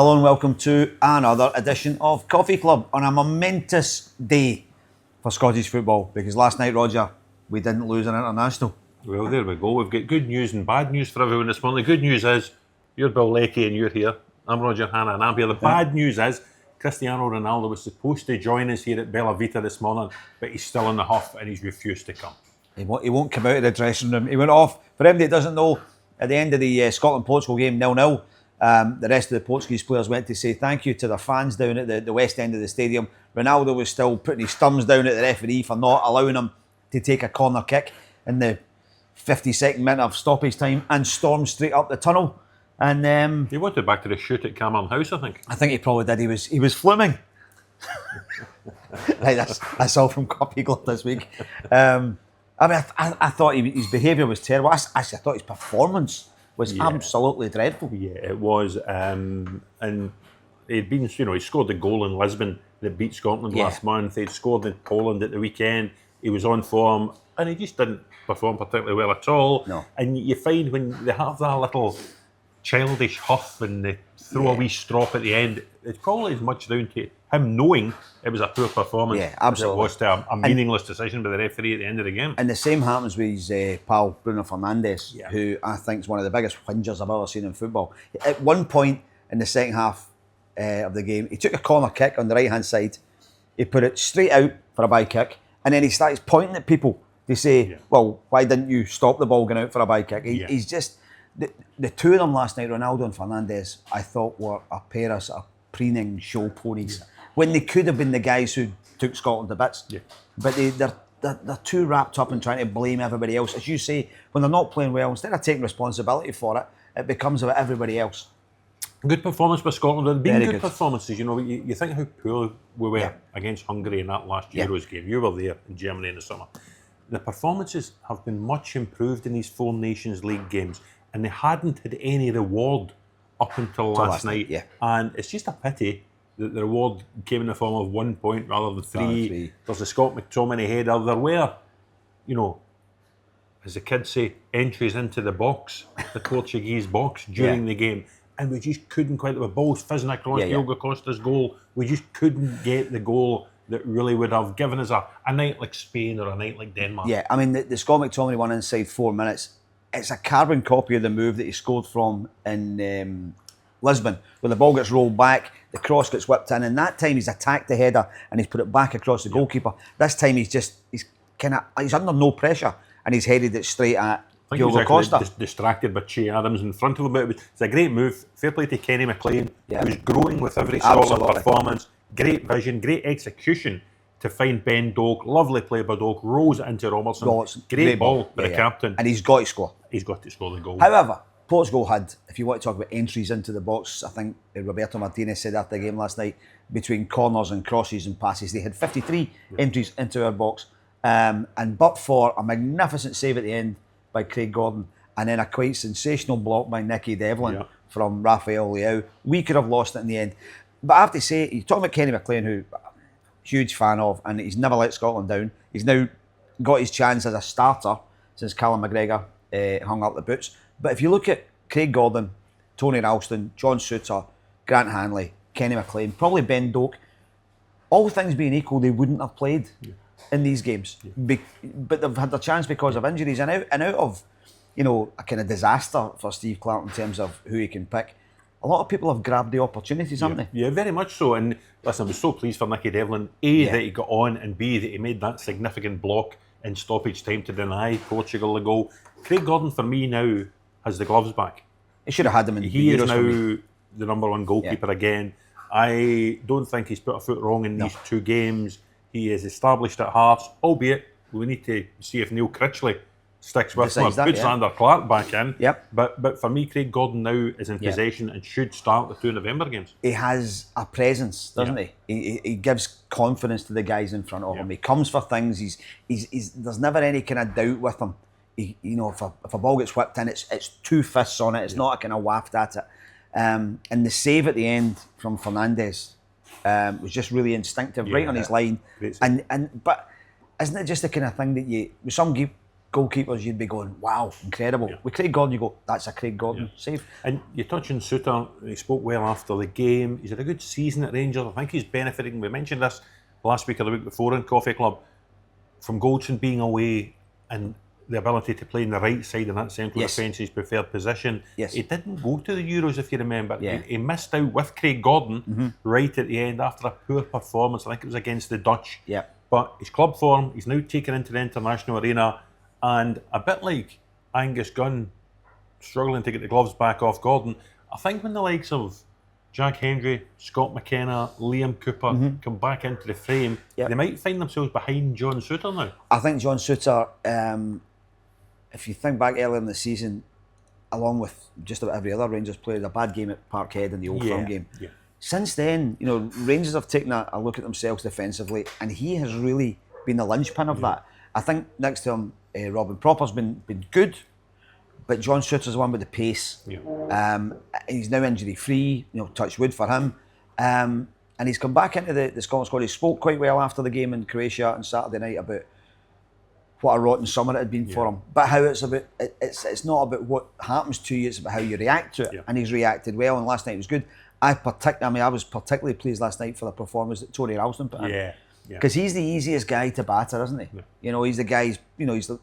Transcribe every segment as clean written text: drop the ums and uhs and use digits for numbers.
Hello and welcome to another edition of Coffee Club on a momentous day for Scottish football, because last night, Roger, we didn't lose an international. Well, there we go. We've got good news and bad news for everyone this morning. The good news is you're Bill Leckie and you're here. I'm Roger, Hannah and I'm here. The bad news is Cristiano Ronaldo was supposed to join us here at Bella Vita this morning, but he's still in the huff and he's refused to come. He won't come out of the dressing room. He went off. For anybody that doesn't know, at the end of the Scotland-Portugal game, 0-0, the rest of the Portuguese players went to say thank you to their fans down at the west end of the stadium. Ronaldo was still putting his thumbs down at the referee for not allowing him to take a corner kick in the 52nd minute of stoppage time and stormed straight up the tunnel. And he wanted back to the shoot at Cameron House, I think. I think he probably did. He was fluming. Right, that's all from Coffee Club this week. I thought his behaviour was terrible. Actually, I thought his performance was absolutely dreadful. Yeah, it was. And he'd been, he scored the goal in Lisbon that beat Scotland last month. He'd scored in Poland at the weekend. He was on form, and he just didn't perform particularly well at all. No. And you find when they have that little childish huff and they throw a wee strop at the end, it's probably as much down to him knowing it was a poor performance as it was to a meaningless decision by the referee at the end of the game. And the same happens with his pal Bruno Fernandes, who I think is one of the biggest whingers I've ever seen in football. At one point in the second half of the game, he took a corner kick on the right hand side, he put it straight out for a by kick, and then he starts pointing at people to say, well, why didn't you stop the ball going out for a by kick? He's just, the two of them last night, Ronaldo and Fernandes, I thought were a pair of sort of preening show ponies. When they could have been the guys who took Scotland to bits. Yeah. But they're too wrapped up in trying to blame everybody else. As you say, when they're not playing well, instead of taking responsibility for it, it becomes about everybody else. Good performance by Scotland. There have been good performances. You think how poor we were against Hungary in that last Euros game. You were there in Germany in the summer. The performances have been much improved in these four Nations League games, and they hadn't had any reward up until last night. Yeah. And it's just a pity that the reward came in the form of 1 point rather than three. There's the Scott McTominay header. There were, as the kids say, entries into the box, the Portuguese box during the game. And we just couldn't quite, with balls fizzing across Diogo Costa's goal, we just couldn't get the goal that really would have given us a night like Spain or a night like Denmark. Yeah, I mean, the Scott McTominay one inside 4 minutes, it's a carbon copy of the move that he scored from in Lisbon, where the ball gets rolled back, the cross gets whipped in, and that time he's attacked the header and he's put it back across the goalkeeper. This time he's under no pressure and he's headed it straight at Diogo Costa. Distracted by Che Adams in front of him. It's a great move. Fair play to Kenny McLean, who's growing with every Scotland performance. Great vision, great execution to find Ben Doak. Lovely play by Doak. Rolls it into Robertson. Great ball by the captain. And he's got to score. He's got to score the goal. However, Portugal had, if you want to talk about entries into the box, I think Roberto Martinez said after the game last night, between corners and crosses and passes, they had 53 entries into our box. And but for a magnificent save at the end by Craig Gordon and then a quite sensational block by Nicky Devlin from Rafael Leao, we could have lost it in the end. But I have to say, you're talking about Kenny McLean, who I'm a huge fan of, and he's never let Scotland down. He's now got his chance as a starter since Callum McGregor hung up the boots. But if you look at Craig Gordon, Tony Ralston, John Souttar, Grant Hanley, Kenny McLean, probably Ben Doak, all things being equal, they wouldn't have played in these games. But they've had their chance because of injuries and out of, a kind of disaster for Steve Clarke in terms of who he can pick. A lot of people have grabbed the opportunities, haven't they? Yeah, very much so. And listen, I was so pleased for Nicky Devlin, that he got on, and B, that he made that significant block in stoppage time to deny Portugal the goal. Craig Gordon, for me now, has the gloves back. He should have had them in the He is now the number one goalkeeper again. I don't think he's put a foot wrong in these two games. He is established at Hearts, albeit we need to see if Neil Critchley sticks with him. Put Sander Clarke back in. But for me, Craig Gordon now is in possession and should start the 2 November games. He has a presence, doesn't he? He gives confidence to the guys in front of him. He comes for things. He's there's never any kind of doubt with him. If a ball gets whipped in, it's 2 fists on it. It's not a kind of waft at it. And the save at the end from Fernandes was just really instinctive, right on his line. But isn't it just the kind of thing that with some goalkeepers, you'd be going, wow, incredible. With Craig Gordon, you go, that's a Craig Gordon save. And you touch on Souttar, he spoke well after the game. He's had a good season at Rangers. I think he's benefiting. We mentioned this last week or the week before in Coffee Club, from Goldson being away and the ability to play in the right side in that central defence, his preferred position. Yes. He didn't go to the Euros, if you remember. He missed out with Craig Gordon right at the end after a poor performance. I think it was against the Dutch. Yeah. But his club form, he's now taken into the international arena, and a bit like Angus Gunn struggling to get the gloves back off Gordon, I think when the likes of Jack Hendry, Scott McKenna, Liam Cooper come back into the frame, they might find themselves behind John Souttar now. I think John Souttar, if you think back earlier in the season, along with just about every other Rangers player, a bad game at Parkhead in the Old Firm game. Yeah. Since then, Rangers have taken a look at themselves defensively, and he has really been the linchpin of that. I think next to him, Robin Propper's been good, but John Souttar's the one with the pace. He's now injury free, touch wood for him. And he's come back into the Scotland squad. He spoke quite well after the game in Croatia on Saturday night about what a rotten summer it had been for him. But how it's not about what happens to you, it's about how you react to it. And he's reacted well, and last night was good. I was particularly pleased last night for the performance that Tony Ralston put in. Because he's the easiest guy to batter, isn't he? He's the guy, he's the,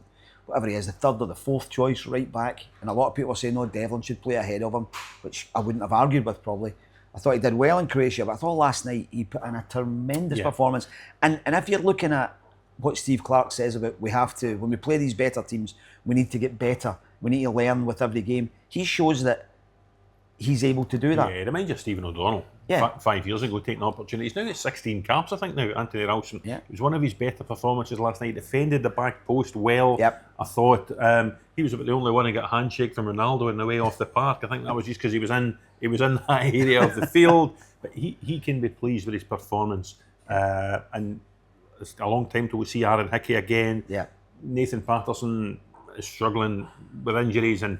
whatever he is, the third or the fourth choice right back. And a lot of people are saying, no, Devlin should play ahead of him, which I wouldn't have argued with probably. I thought he did well in Croatia, but I thought last night he put in a tremendous performance. And if you're looking at what Steve Clarke says about when we play these better teams, we need to get better. We need to learn with every game. He shows that he's able to do that. Yeah, it reminds you of Stephen O'Donnell. 5 years ago, taking opportunities. He's now got 16 caps, I think, now, Anthony Ralston. It was one of his better performances last night. Defended the back post well. I thought he was about the only one who got a handshake from Ronaldo on the way off the park. I think that was just because he was in that area of the field. But he can be pleased with his performance. And it's a long time till we see Aaron Hickey again. Nathan Patterson is struggling with injuries and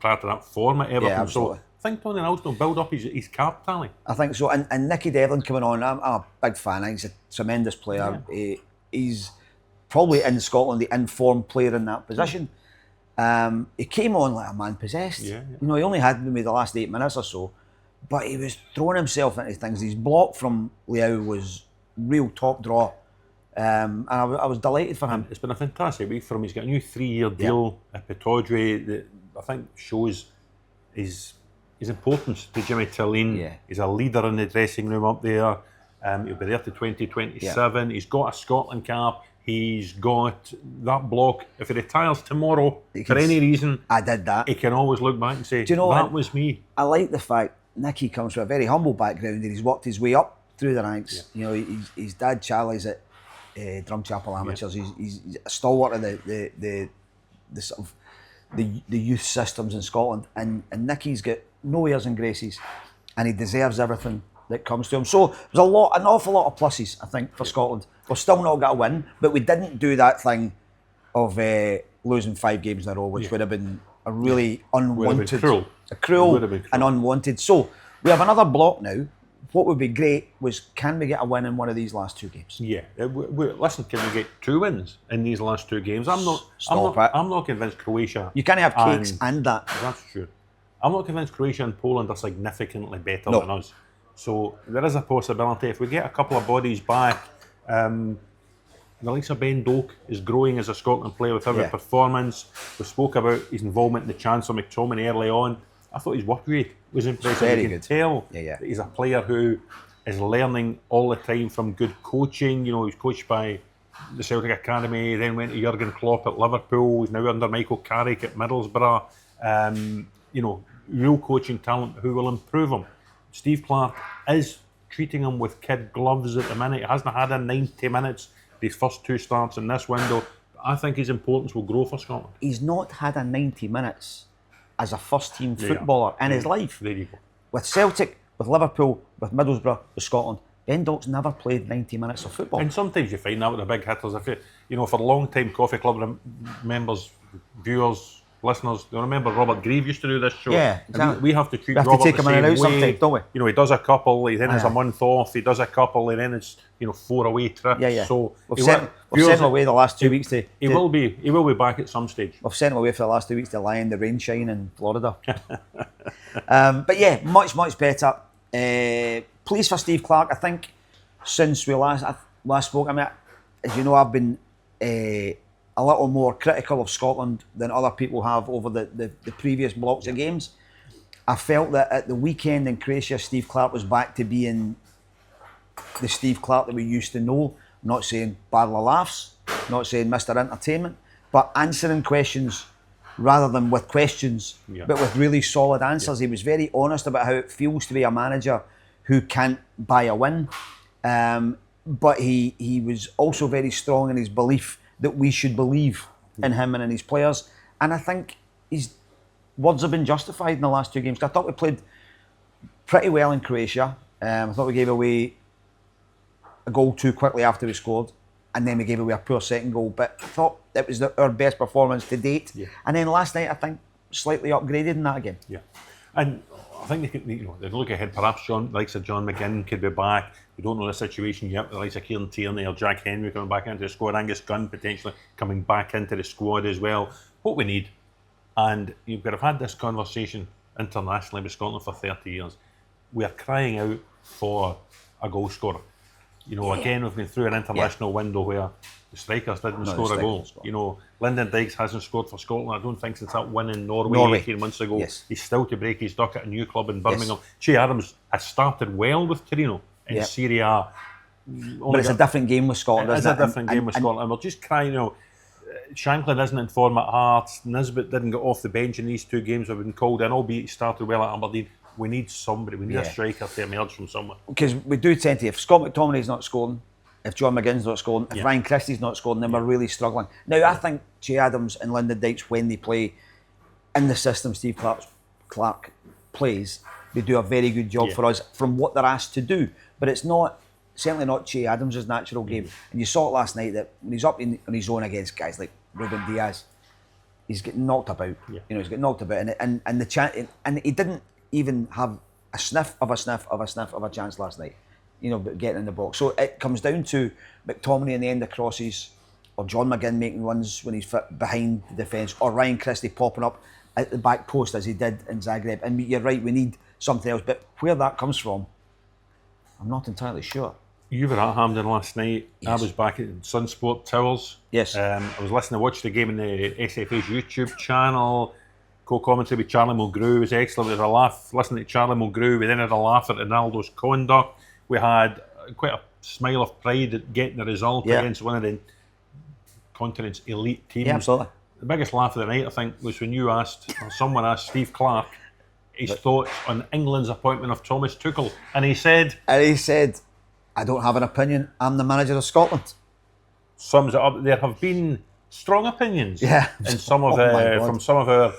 prior to that form at Everton. So I think Tony Ralston will build up his cap tally. I think so. And Nicky Devlin coming on, I'm a big fan. He's a tremendous player. He's probably in Scotland the informed player in that position. He came on like a man possessed. He only had maybe the last 8 minutes or so, but he was throwing himself into things. His block from Leao was real top draw. And I was delighted for him. It's been a fantastic week for him. He's got a new 3-year deal at Pittodrie that I think shows his importance to Jimmy Tillene. He's a leader in the dressing room up there. He'll be there to 2027. He's got a Scotland cap. He's got that block. If he retires tomorrow, for any reason, I did that. He can always look back and say, do you know that was me. I like the fact Nicky comes from a very humble background and he's worked his way up through the ranks. His dad Charlie's at Drumchapel Amateurs. He's a stalwart of the sort of the youth systems in Scotland, and Nicky's got no airs and graces, and he deserves everything that comes to him. So there's an awful lot of pluses, I think, for Scotland. We've still not got a win, but we didn't do that thing of losing 5 games in a row, which would have been a really unwanted, cruel and unwanted. So we have another block now. What would be great was, can we get a win in one of these last 2 games? Listen, can we get 2 wins in these last 2 games? I'm not convinced Croatia. You can't have cakes and that. That's true. I'm not convinced Croatia and Poland are significantly better than us. So there is a possibility if we get a couple of bodies back. The likes of Ben Doak is growing as a Scotland player with every performance. We spoke about his involvement in the Chancellor McTominay early on. I thought his work rate was impressive. Very you can tell that he's a player who is learning all the time from good coaching. He was coached by the Celtic Academy, then went to Jurgen Klopp at Liverpool. He's now under Michael Carrick at Middlesbrough. Real coaching talent who will improve him. Steve Clarke is treating him with kid gloves at the minute. He hasn't had 90 minutes these first 2 starts in this window. But I think his importance will grow for Scotland. He's not had 90 minutes as a first-team footballer in his life. There you go. With Celtic, with Liverpool, with Middlesbrough, with Scotland, Ben Doak's never played 90 minutes of football. And sometimes you find that with the big hitters. If for long-time Coffee Club members, viewers, listeners, you remember Robert Grieve used to do this show? Yeah, and exactly. we have to treat We have Robert to take the him in and same out way. sometimes, don't we? You know, he does a couple, he then has a month off, he does a couple, and then it's 4 away trips. Yeah. So we've sent him away the last 2 weeks to... He will be back at some stage. We've sent him away for the last 2 weeks to lie in the rain shine in Florida. But yeah, much better. Pleased for Steve Clarke. I think since we last spoke, I mean, as you know, I've been a little more critical of Scotland than other people have over the previous blocks of games. I felt that at the weekend in Croatia, Steve Clarke was back to being the Steve Clarke that we used to know. I'm not saying barrel of laughs, not saying Mr. Entertainment, but answering questions rather than with questions, but with really solid answers. He was very honest about how it feels to be a manager who can't buy a win. But he was also very strong in his belief that we should believe in him and in his players. And I think his words have been justified in the last 2 games. I thought we played pretty well in Croatia. I thought we gave away a goal too quickly after we scored, and then we gave away a poor second goal. But I thought it was our best performance to date. Yeah. And then last night, I think, slightly upgraded in that again. Yeah. And I think they look ahead. Perhaps the likes of John McGinn could be back. We don't know the situation yet. The likes of Kieran Tierney or Jack Henry coming back into the squad. Angus Gunn potentially coming back into the squad as well. What we need, and you've got to have had this conversation internationally with Scotland for 30 years. We are crying out for a goal scorer. Again, we've been through an international window where the strikers didn't score a goal. Lyndon Dykes hasn't scored for Scotland, I don't think, since that win in Norway 18 months ago. Yes. He's still to break his duck at a new club in Birmingham. Che Adams has started well with Torino in Serie A. But it's a different game with Scotland, isn't it? It's a different game with Scotland. And we're just crying out. Shankland isn't in form at Hearts. Nisbet didn't get off the bench in these 2 games. We've been called in, albeit he started well at Aberdeen. We need somebody. We need a striker to emerge from somewhere. Because we do tend to, if Scott McTominay's not scoring, if John McGinn's not scoring, if Ryan Christie's not scoring, then we're really struggling. Now, I think Che Adams and Lyndon Dykes, when they play in the system Steve Clarke plays, they do a very good job for us from what they're asked to do. But it's certainly not Che Adams' natural game. And you saw it last night that when he's up on his own against guys like Ruben Diaz, he's getting knocked about. He's getting knocked about, and he didn't even have a sniff of a chance last night, getting in the box. So it comes down to McTominay in the end of crosses, or John McGinn making runs when he's fit behind the defence, or Ryan Christie popping up at the back post as he did in Zagreb. And you're right, we need something else. But where that comes from, I'm not entirely sure. You were at Hampden last night. I was back at SunSport Towers. Yes. I was listening to watch the game on the SFA's YouTube channel. Co-commentary with Charlie Mulgrew was excellent. There was a laugh listening to Charlie Mulgrew. We then had a laugh at Ronaldo's conduct. We had quite a smile of pride at getting the result against one of the continent's elite teams. Yeah, absolutely. The biggest laugh of the night, I think, was when someone asked Steve Clarke his thoughts on England's appointment of Thomas Tuchel, and he said, I don't have an opinion. I'm the manager of Scotland. Sums it up. There have been strong opinions from some of our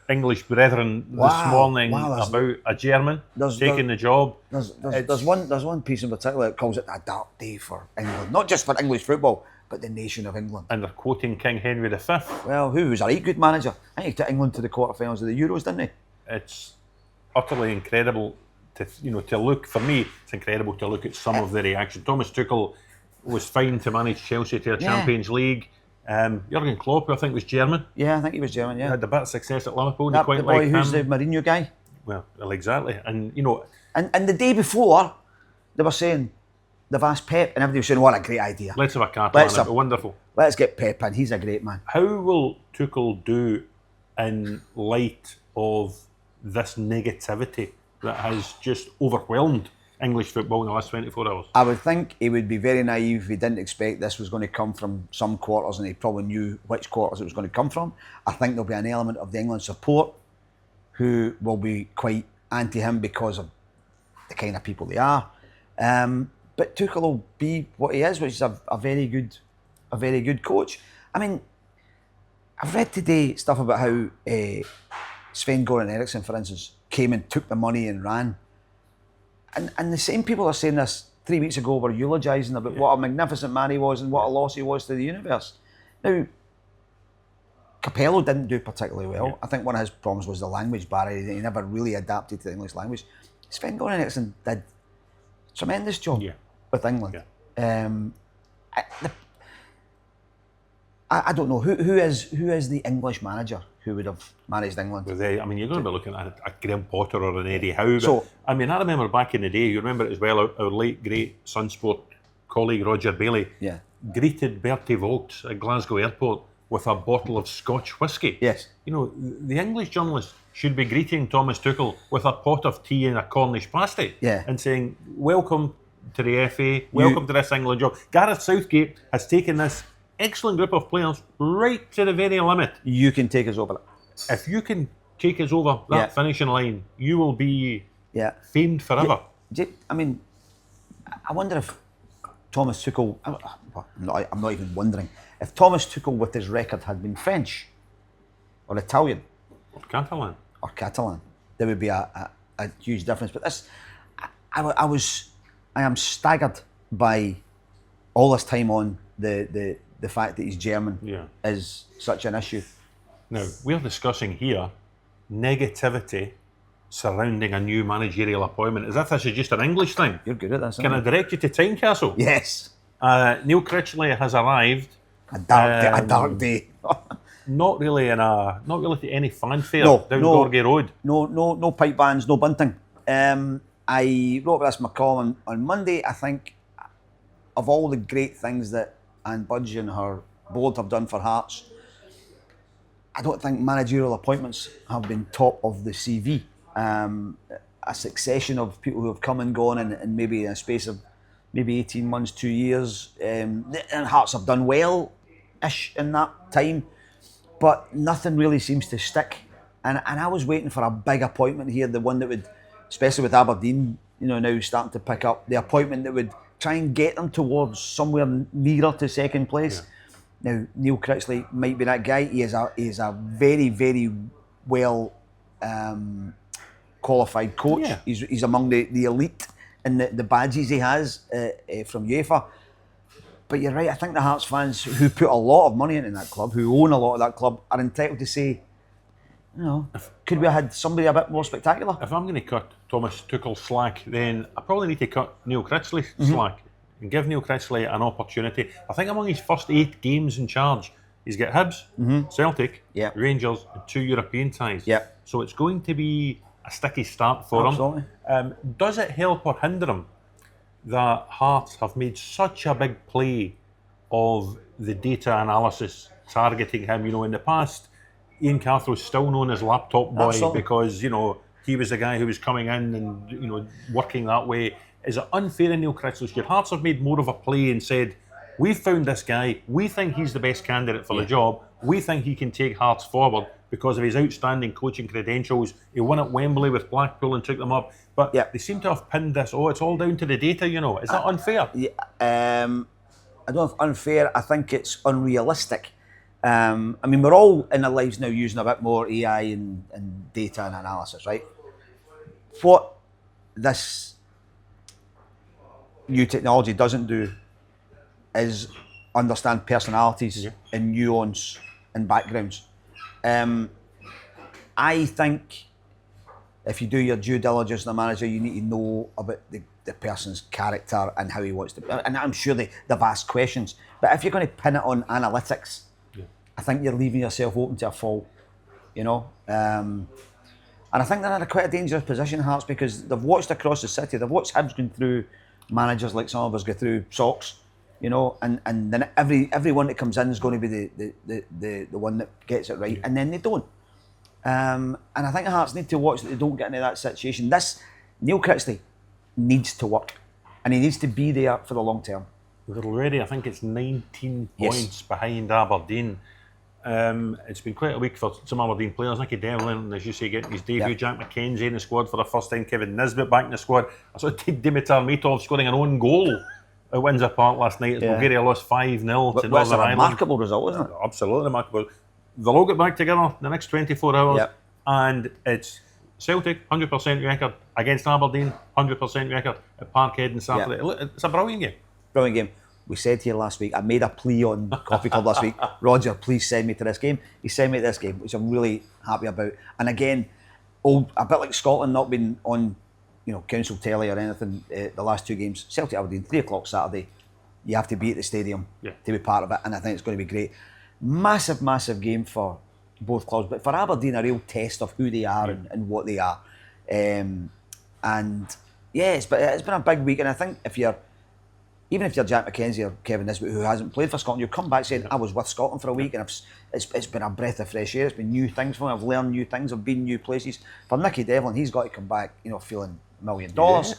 English brethren this morning about a German taking the job. There's one piece in particular that calls it a dark day for England, not just for English football, but the nation of England. And they're quoting King Henry V. Well, who was a right good manager? I think he took England to the quarterfinals of the Euros, didn't he? It's utterly incredible to look. For me, it's incredible to look at some of the reaction. Thomas Tuchel was fine to manage Chelsea to a Champions League. Jurgen Klopp, who I think was German. Yeah, I think he was German, Had a bit of success at Liverpool. The boy who's the Mourinho guy. Well, exactly. And, And the day before, they were saying, they've asked Pep, and everybody was saying, what a great idea. Let's have a Catalan, wonderful. Let's get Pep in, he's a great man. How will Tuchel do in light of this negativity that has just overwhelmed English football in the last 24 hours? I would think he would be very naive if he didn't expect this was going to come from some quarters, and he probably knew which quarters it was going to come from. I think there'll be an element of the England support who will be quite anti him because of the kind of people they are. But Tuchel will be what he is, which is a very good coach. I mean, I've read today stuff about how Sven-Goran Eriksson, for instance, came and took the money and ran. And the same people are saying this 3 weeks ago were eulogising about what a magnificent man he was and what a loss he was to the universe. Now, Capello didn't do particularly well. Yeah. I think one of his problems was the language barrier. He never really adapted to the English language. Sven-Goran Eriksson did a tremendous job with England. Yeah. I don't know who is the English manager who would have managed England. You're going to be looking at a Graham Potter or an Eddie Howe. So, I remember back in the day. You remember it as well. Our late great SunSport colleague Roger Bailey greeted Bertie Vogts at Glasgow Airport with a bottle of Scotch whisky. Yes. The English journalist should be greeting Thomas Tuchel with a pot of tea and a Cornish pasty and saying, welcome to the FA, welcome to this England job. Gareth Southgate has taken this excellent group of players right to the very limit. You can take us over it. If you can take us over that finishing line, you will be famed forever. I wonder if Thomas Tuchel, I'm not even wondering, if Thomas Tuchel with his record had been French or Italian or Catalan, there would be a huge difference. But this, I am staggered by all this time on the fact that he's German is such an issue. Now, we're discussing here negativity surrounding a new managerial appointment, as if this is just an English thing. You're good at this. Can I direct you to Tynecastle? Yes. Neil Critchley has arrived. A dark day. Not really to any fanfare down Gorgie Road. No pipe bands, no bunting. I wrote this in my column on Monday. I think of all the great things that Anne Budge and her board have done for Hearts, I don't think managerial appointments have been top of the CV. A succession of people who have come and gone in maybe in a space of maybe 18 months, 2 years. And Hearts have done well-ish in that time, but nothing really seems to stick. And I was waiting for a big appointment here, the one that would, especially with Aberdeen, now starting to pick up, the appointment that would try and get them towards somewhere nearer to second place. Yeah. Now, Neil Critchley might be that guy. He is a very, very well qualified coach. Yeah. He's among the elite in the badges he has from UEFA. But you're right, I think the Hearts fans who put a lot of money into that club, who own a lot of that club, are entitled to say, could we have had somebody a bit more spectacular? If I'm going to cut Thomas Tuchel slack, then I probably need to cut Neil Critchley slack and give Neil Critchley an opportunity. I think among his first 8 games in charge, he's got Hibs, Celtic, Rangers, and 2 European ties. Yep. So it's going to be a sticky start for him. Does it help or hinder him that Hearts have made such a big play of the data analysis targeting him? In the past, Ian Carthrow's still known as Laptop Boy because, he was the guy who was coming in and, working that way. Is it unfair in Neil Critchley's year? Hearts have made more of a play and said, we've found this guy, we think he's the best candidate for the job, we think he can take Hearts forward because of his outstanding coaching credentials. He won at Wembley with Blackpool and took them up. But they seem to have pinned this, it's all down to the data, Is that unfair? I don't know if unfair, I think it's unrealistic. We're all in our lives now using a bit more AI and data and analysis, right? What this new technology doesn't do is understand personalities and nuance and backgrounds. I think if you do your due diligence as a manager, you need to know about the person's character and how he wants to. And I'm sure they've asked questions, but if you're going to pin it on analytics, I think you're leaving yourself open to a fault, and I think they're in quite a dangerous position, Hearts, because they've watched across the city. They've watched Hibs going through managers like some of us go through socks, and then everyone that comes in is going to be the one that gets it right, and then they don't. And I think the Hearts need to watch that they don't get into that situation. Neil Critchley needs to work, and he needs to be there for the long term. They're already, I think it's 19 points behind Aberdeen. It's been quite a week for some Aberdeen players. Nicky Devlin, as you say, getting his debut. Jack McKenzie in the squad for the first time. Kevin Nisbet back in the squad. I saw Dimitar Mitov scoring an own goal at Windsor Park last night as Bulgaria lost 5-0 to Northern Ireland. That's a remarkable result, isn't it? Absolutely remarkable. They'll all get back together the next 24 hours, and it's Celtic 100% record against Aberdeen, 100% record at Parkhead on Saturday. It's a brilliant game. Brilliant game. we said here last week, I made a plea on Coffee Club last week, Roger, please send me to this game. He sent me to this game, which I'm really happy about. And again, a bit like Scotland not being on, council telly or anything the last 2 games. Celtic Aberdeen, 3 o'clock Saturday. You have to be at the stadium to be part of it, and I think it's going to be great. Massive, massive game for both clubs, but for Aberdeen, a real test of who they are and what they are. And yeah, it's been a big week, and I think even if you're Jack McKenzie or Kevin Nisbet, who hasn't played for Scotland, you'll come back saying, I was with Scotland for a week, and it's been a breath of fresh air. It's been new things for me. I've learned new things. I've been new places. For Nicky Devlin, he's got to come back, feeling $1 million. Yeah.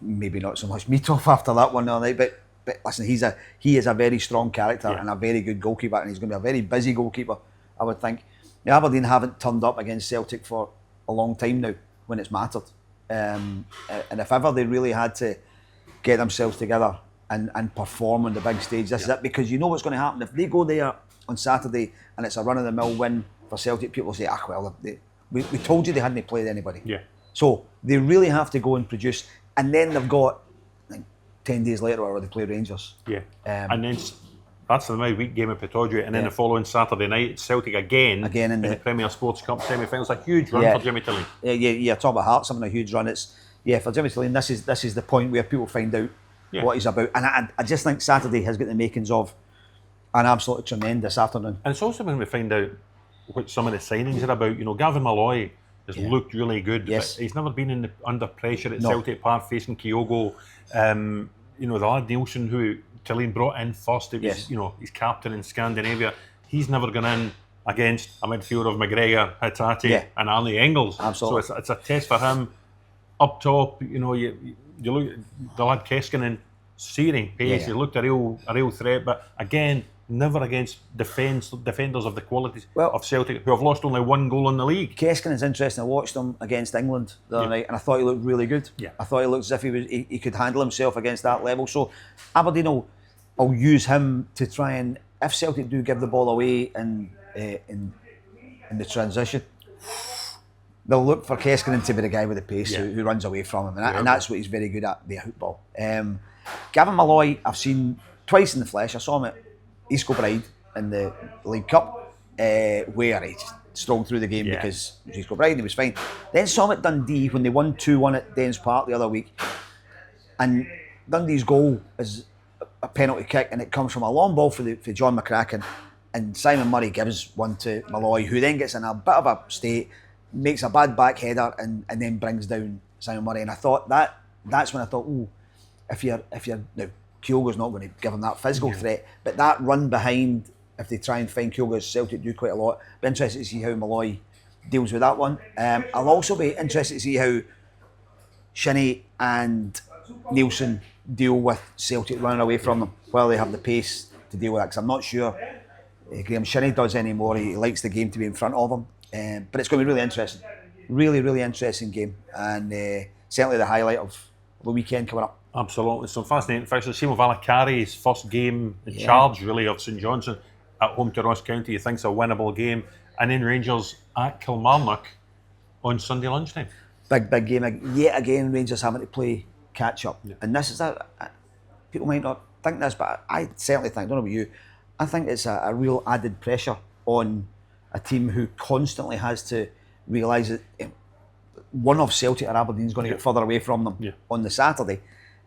Maybe not so much meat off after that one the other night, but listen, he is a very strong character and a very good goalkeeper, and he's going to be a very busy goalkeeper, I would think. Aberdeen haven't turned up against Celtic for a long time now when it's mattered. And if ever they really had to get themselves together and perform on the big stage, this is it, because you know what's going to happen. If they go there on Saturday and it's a run-of-the-mill win for Celtic, people will say, we told you they hadn't played anybody. Yeah. So they really have to go and produce, and then they've got 10 days later where they play Rangers. Yeah. And then that's the midweek game at Pittodrie, and then the following Saturday night, Celtic again in the Premier Sports Cup semi-finals. A huge run for Jimmy Tilleen. Yeah, talk about Hearts having a huge run. For Jimmy Tilleen, this is the point where people find out what he's about, and I just think Saturday has got the makings of an absolutely tremendous afternoon. And it's also when we find out what some of the signings are about. Gavin Malloy has looked really good. Yes. But he's never been under pressure at Celtic Park facing Kyogo. The lad Nielsen, who Tilleen brought in first, it was he's captain in Scandinavia. He's never gone in against a midfielder of McGregor, Hatate, and Arnie Engels. Absolutely. So it's a test for him. Up top, you look at the lad Keskinen, searing pace. He looked a real threat, but again, never against defenders of the qualities of Celtic, who have lost only 1 goal in the league. Keskinen's interesting. I watched him against England the other night, and I thought he looked really good. Yeah. I thought he looked as if he could handle himself against that level. So Aberdeen will use him to try and, if Celtic do give the ball away in the transition, they'll look for Keskinen to be the guy with the pace who runs away from him, and that's what he's very good at, the football. Gavin Malloy, I've seen twice in the flesh. I saw him at East Kilbride in the League Cup, where he strong through the game because it was East Kilbride and he was fine. Then saw him at Dundee when they won 2-1 at Dens Park the other week, and Dundee's goal is a penalty kick, and it comes from a long ball for John McCracken, and Simon Murray gives one to Malloy, who then gets in a bit of a state, makes a bad back header, and then brings down Simon Murray. And I thought that's when I thought, if you're now, Kyogo's not going to give him that physical threat, but that run behind, if they try and find Kyogo, Celtic do quite a lot. Be interested to see how Malloy deals with that one. I'll also be interested to see how Shinnie and Nielsen deal with Celtic running away from them while they have the pace to deal with that, because I'm not sure Graham Shinnie does anymore. He likes the game to be in front of him, but it's going to be really interesting. Really, really interesting game, and certainly the highlight of the weekend coming up. Absolutely, some fascinating fixtures. Same with Alacari's first game in charge, really, of St Johnstone at home to Ross County. You think's a winnable game, and then Rangers at Kilmarnock on Sunday lunchtime. Big game yet again. Rangers having to play catch up, and this is people might not think this, but I certainly think, I don't know about you, I think it's a real added pressure on a team who constantly has to realise that one of Celtic or Aberdeen is going to get further away from them on the Saturday,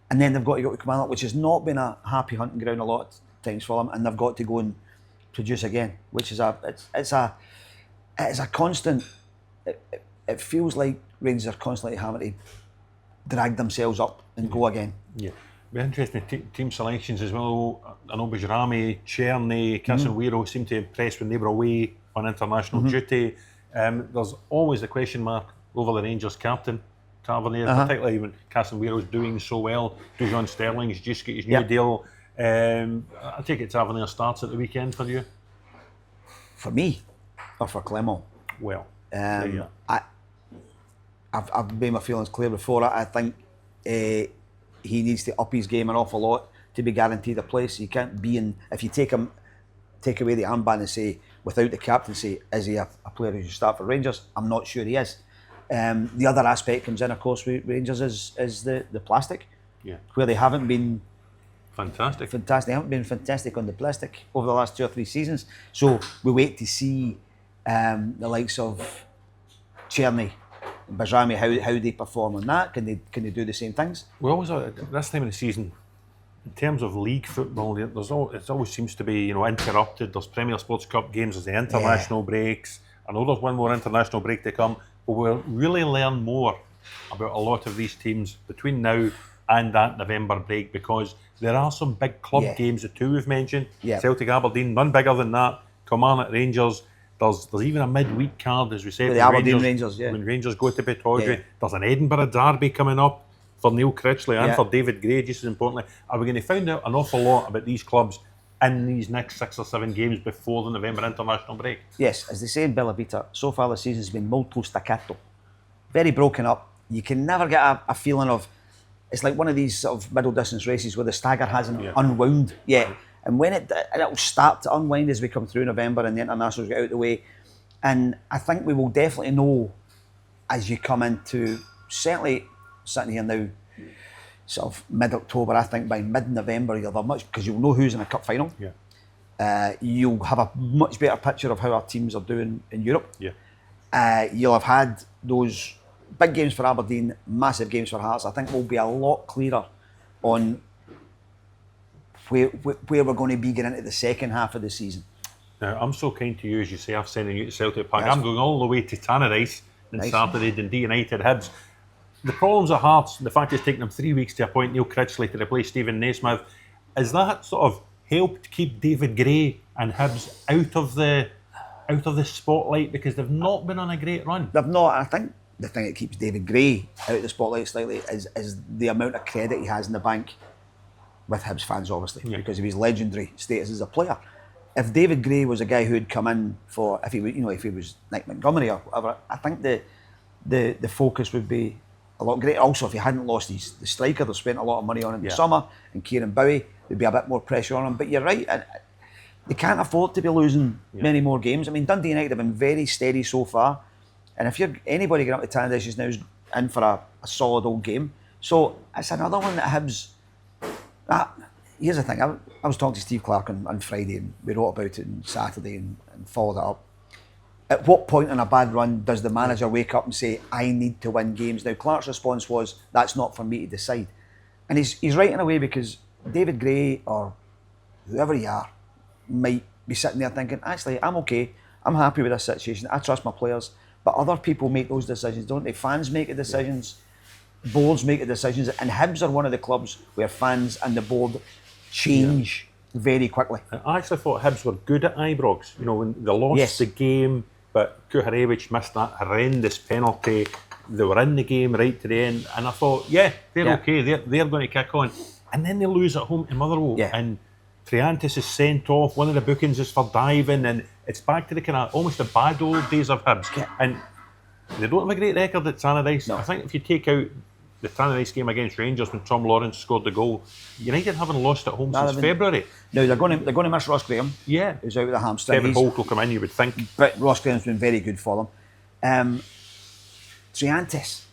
and then they've got to go to Kilmarnock, which has not been a happy hunting ground a lot of times for them, and they've got to go and produce again, which is it's a constant. It feels like Rangers are constantly having to drag themselves up and go again. Yeah, very interesting team selections as well. I know Bajrami, Cherny, Casemiro seemed to impress when they were away on international duty. There's always the question mark over the Rangers captain, Tavernier, particularly when Casemiro's doing so well. Dujon Sterling's just got his new deal. I take it Tavernier starts at the weekend for you? For me, or for Clement? Well, I've made my feelings clear before. I think he needs to up his game an awful lot to be guaranteed a place. You can't be in, if you take away the armband and say, without the captaincy, is he a player who should start for Rangers? I'm not sure he is. The other aspect comes in, of course, with Rangers is the plastic, where they haven't been Fantastic. They haven't been fantastic on the plastic over the last 2 or 3 seasons. So we wait to see the likes of Cherny and Bajrami, how they perform on that. Can they do the same things? We always, this time of the season, in terms of league football, it always seems to be interrupted. There's Premier Sports Cup games, there's the international breaks. I know there's one more international break to come, but we'll really learn more about a lot of these teams between now and that November break, because there are some big club games, the 2 we've mentioned, Celtic, Aberdeen, none bigger than that, Kilmarnock, Rangers. There's even a midweek card, as we said, the Aberdeen Rangers, when Rangers go to Pittodrie. There's an Edinburgh derby coming up for Neil Critchley and for David Gray, just as importantly. Are we going to find out an awful lot about these clubs in these next 6 or 7 games before the November international break? Yes, as they say in Bella Vita, so far the season's been molto staccato. Very broken up. You can never get a feeling of, it's like one of these sort of middle distance races where the stagger hasn't unwound yet. And when it'll start to unwind as we come through November and the internationals get out of the way. And I think we will definitely know as you come into, certainly sitting here now, sort of mid-October, I think by mid-November you'll have because you'll know who's in a cup final. You'll have a much better picture of how our teams are doing in Europe. You'll have had those big games for Aberdeen, massive games for Hearts. I think we'll be a lot clearer on where we're going to be getting into the second half of the season. Now, I'm so kind to you, as you say, I'm sending you to Celtic Park. I'm going all the way to Tannadice on Saturday, Dundee United, Hibs. The problems at Hearts, the fact it's taken them 3 weeks to appoint Neil Critchley to replace Stephen Naismith, is that sort of helped keep David Gray and Hibs out of the spotlight, because they've not been on a great run? They've not. I think the thing that keeps David Gray out of the spotlight slightly is the amount of credit he has in the bank with Hibs fans, obviously, because of his legendary status as a player. If David Gray was a guy who had come in for, if he was Nick Montgomery or whatever, I think the focus would be a lot greater. Also, if he hadn't lost the striker, they've spent a lot of money on in the summer, and Kieran Bowie, there'd be a bit more pressure on him. But you're right, they can't afford to be losing many more games. I mean, Dundee United have been very steady so far, and if you're anybody getting up to Tannadice just now is in for a solid old game. So it's another one that Hibs. Here's the thing, I was talking to Steve Clarke on Friday, and we wrote about it on Saturday and followed it up. At what point in a bad run does the manager wake up and say, I need to win games? Now, Clarke's response was, that's not for me to decide. And he's right in a way, because David Gray, or whoever you are, might be sitting there thinking, actually, I'm okay, I'm happy with this situation, I trust my players. But other people make those decisions, don't they? Fans make the decisions, boards make the decisions, and Hibs are one of the clubs where fans and the board change very quickly. I actually thought Hibs were good at Ibrox. When they lost the game, but Kuharevich missed that horrendous penalty. They were in the game right to the end, and I thought, they're okay, they're going to kick on. And then they lose at home to Motherwell, and Triantis is sent off, one of the bookings is for diving, and it's back to the kind of almost the bad old days of Hibs. And they don't have a great record at Tannadice. I think if you take out the Tannadice game against Rangers when Tom Lawrence scored the goal, United haven't lost at home since February. No, they're going to miss Ross Graham. Who's out with a hamstring. Kevin Holt will come in, you would think. But Ross Graham's been very good for them. Triantis,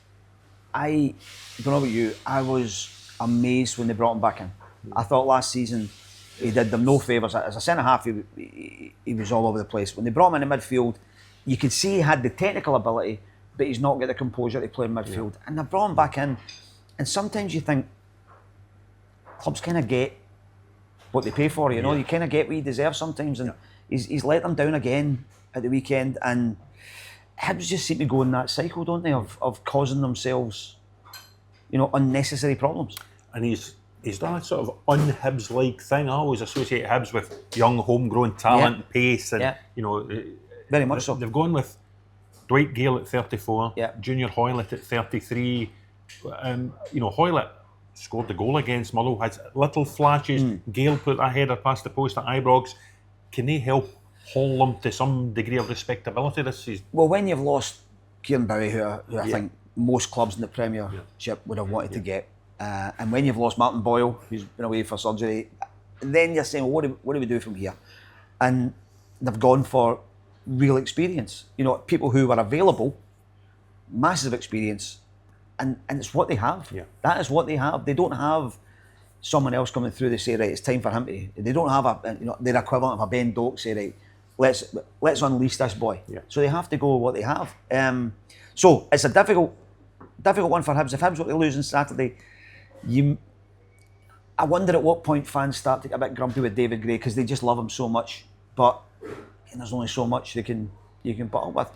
I don't know about you, I was amazed when they brought him back in. I thought last season he did them no favours. As a centre-half, he was all over the place. When they brought him in the midfield, you could see he had the technical ability, but he's not got the composure to play in midfield. And they brought him back in, and sometimes you think clubs kind of get what they pay for, you know, you kind of get what you deserve sometimes, and he's let them down again at the weekend, and Hibs just seem to go in that cycle, don't they, of causing themselves, unnecessary problems. And he's done a sort of un-Hibs-like thing. I always associate Hibs with young, homegrown talent, and pace, and very much so. They've gone with Dwight Gale at 34, Junior Hoylett at 33. Hoylett scored the goal against Motherwell, had little flashes. Gale put that header past the post at Ibrox. Can they help haul them to some degree of respectability this season? Well, when you've lost Kieran Bowie, who I think most clubs in the Premiership would have wanted to get, and when you've lost Martin Boyle, who's been away for surgery, then you're saying, well, what do we do from here? And they've gone for real experience. People who were available, massive experience, and it's what they have. That is what they have. They don't have someone else coming through, they say, right, it's time for him to. They don't have their equivalent of a Ben Doak say, right, let's unleash this boy. Yeah. So they have to go with what they have. So it's a difficult one for Hibs. If Hibs were to lose on Saturday, I wonder at what point fans start to get a bit grumpy with David Gray because they just love him so much. But there's only so much you can put up with.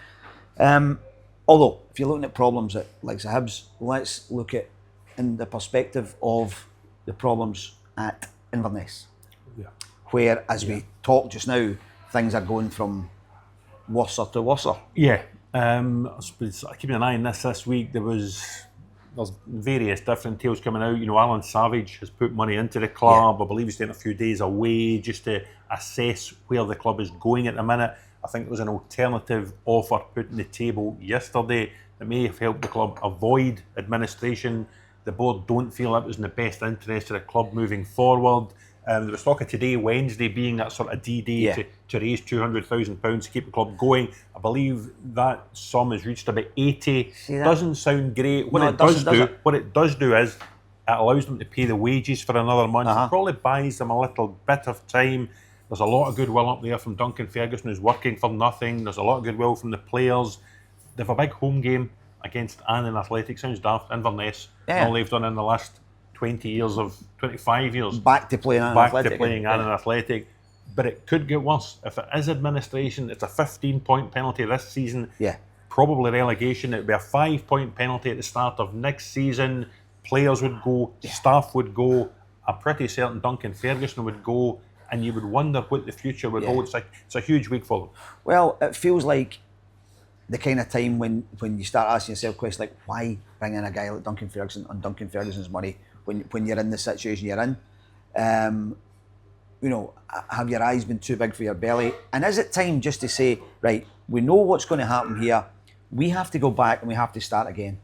Although, if you're looking at problems at like Hibs, let's look at in the perspective of the problems at Inverness. Yeah. Where, as we talked just now, things are going from worser to worser. Yeah. I suppose keeping an eye on this week, there's various different tales coming out. Alan Savage has put money into the club. I believe he's taking a few days away just to assess where the club is going at the minute. I think there was an alternative offer put on the table yesterday that may have helped the club avoid administration. The board don't feel it was in the best interest of the club moving forward. There was talk of today, Wednesday, being that sort of D-Day to raise £200,000 to keep the club going. I believe that sum has reached about 80. Doesn't sound great. What it does do is it allows them to pay the wages for another month. It probably buys them a little bit of time. There's a lot of goodwill up there from Duncan Ferguson, who's working for nothing. There's a lot of goodwill from the players. They have a big home game against Annan Athletic. Sounds daft, Inverness. All they've done in the last 25 years. Back to playing Annan Athletic. But it could get worse. If it is administration, it's a 15-point penalty this season. Yeah. Probably relegation. It would be a 5-point penalty at the start of next season. Players would go, staff would go. I'm pretty certain Duncan Ferguson would go. And you would wonder what the future would hold. It's a huge week for them. Well, it feels like the kind of time when you start asking yourself questions like, why bring in a guy like Duncan Ferguson on Duncan Ferguson's money when you're in the situation you're in? Have your eyes been too big for your belly? And is it time just to say, right, we know what's going to happen here. We have to go back and we have to start again.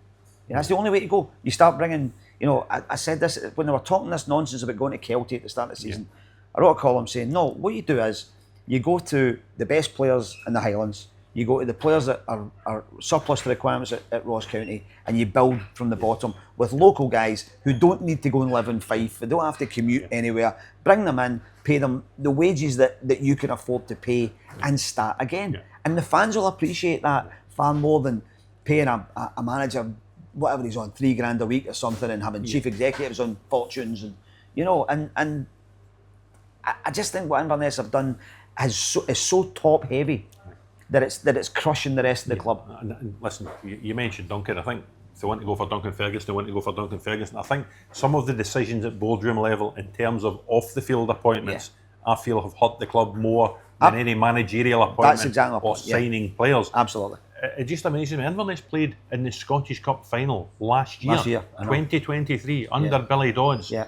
That's the only way to go. You start bringing, I said this when they were talking this nonsense about going to Celtic at the start of the season. I wrote a column saying, no, what you do is you go to the best players in the Highlands, you go to the players that are surplus to requirements at Ross County, and you build from the bottom with local guys who don't need to go and live in Fife, they don't have to commute anywhere. Bring them in, pay them the wages that you can afford to pay, and start again. And the fans will appreciate that far more than paying a manager, whatever he's on, $3,000 a week or something, and having chief executives on fortunes, and I just think what Inverness have done is so top heavy that it's crushing the rest of the club. And listen, you mentioned Duncan. I think if they want to go for Duncan Ferguson, they want to go for Duncan Ferguson. I think some of the decisions at boardroom level in terms of off the field appointments, I feel have hurt the club more than any managerial appointment or signing players. Absolutely. It just amazes me. Inverness played in the Scottish Cup final last year 2023, under Billy Dodds. They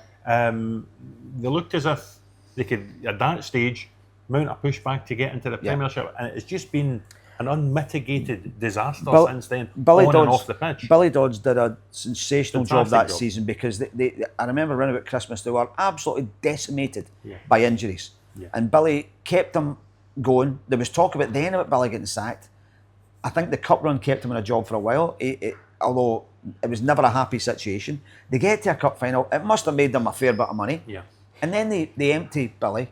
looked as if they could, at that stage, mount a pushback to get into the Premiership, and it's just been an unmitigated disaster since then, and off the pitch. Billy Dodds did a sensational job that season because I remember around about Christmas they were absolutely decimated by injuries, and Billy kept them going. There was talk about then about Billy getting sacked. I think the cup run kept him in a job for a while, although it was never a happy situation. They get to a cup final, it must have made them a fair bit of money. And then they empty Billy,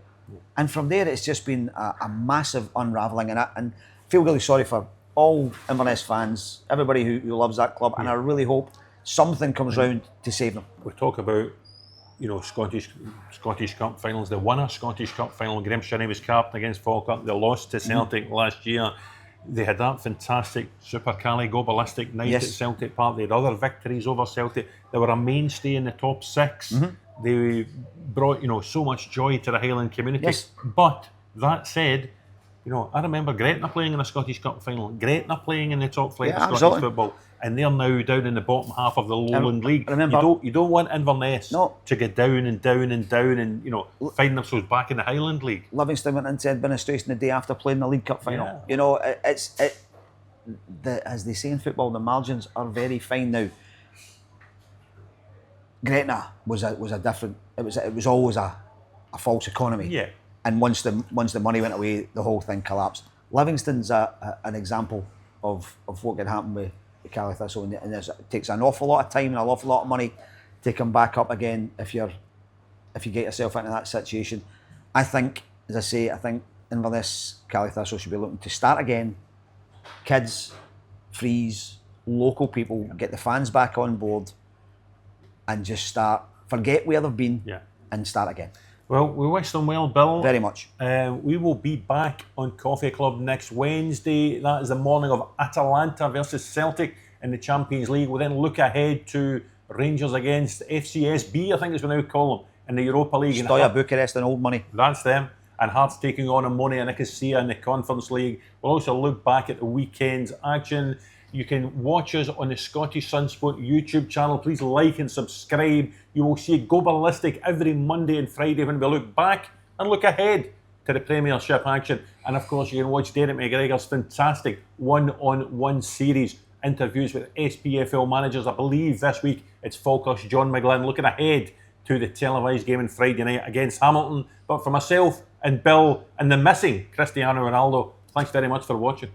and from there it's just been a massive unravelling, and I feel really sorry for all Inverness fans, everybody who loves that club, and I really hope something comes round to save them. We talk about Scottish Cup finals. They won a Scottish Cup final. Graham Shinney was captain against Falkirk. They lost to Celtic last year. They had that fantastic Super Cali Go Ballistic night at Celtic Park. They had other victories over Celtic. They were a mainstay in the top six. They brought so much joy to the Highland community. But that said, I remember Gretna playing in a Scottish Cup final. Gretna playing in the top flight of Scottish football, and they're now down in the bottom half of the Lowland League. You don't want Inverness to get down and down and down and find themselves back in the Highland League. Livingston went into administration the day after playing the League Cup final. As they say in football, the margins are very fine now. Gretna was a different. It was always a false economy. And once the money went away, the whole thing collapsed. Livingston's an example of what can happen with Cali Thistle, and it takes an awful lot of time and an awful lot of money to come back up again if you're if you get yourself into that situation. I think, as I say, Inverness, Cali Thistle should be looking to start again. Kids, freeze, local people, get the fans back on board and just start, forget where they've been and start again. Well, we wish them well, Bill. Very much. We will be back on Coffee Club next Wednesday. That is the morning of Atalanta versus Celtic in the Champions League. We'll then look ahead to Rangers against FCSB, I think is what we now call them, in the Europa League. Stoya Bucharest and Old Money. That's them. And Hearts taking on Ammonia Nicosia in the Conference League. We'll also look back at the weekend's action. You can watch us on the Scottish SunSport YouTube channel. Please like and subscribe. You will see Go Ballistic every Monday and Friday when we look back and look ahead to the Premiership action. And of course, you can watch Derek McGregor's fantastic one-on-one series, interviews with SPFL managers. I believe this week it's Falkirk's John McGlynn, looking ahead to the televised game on Friday night against Hamilton. But for myself and Bill and the missing Cristiano Ronaldo, thanks very much for watching.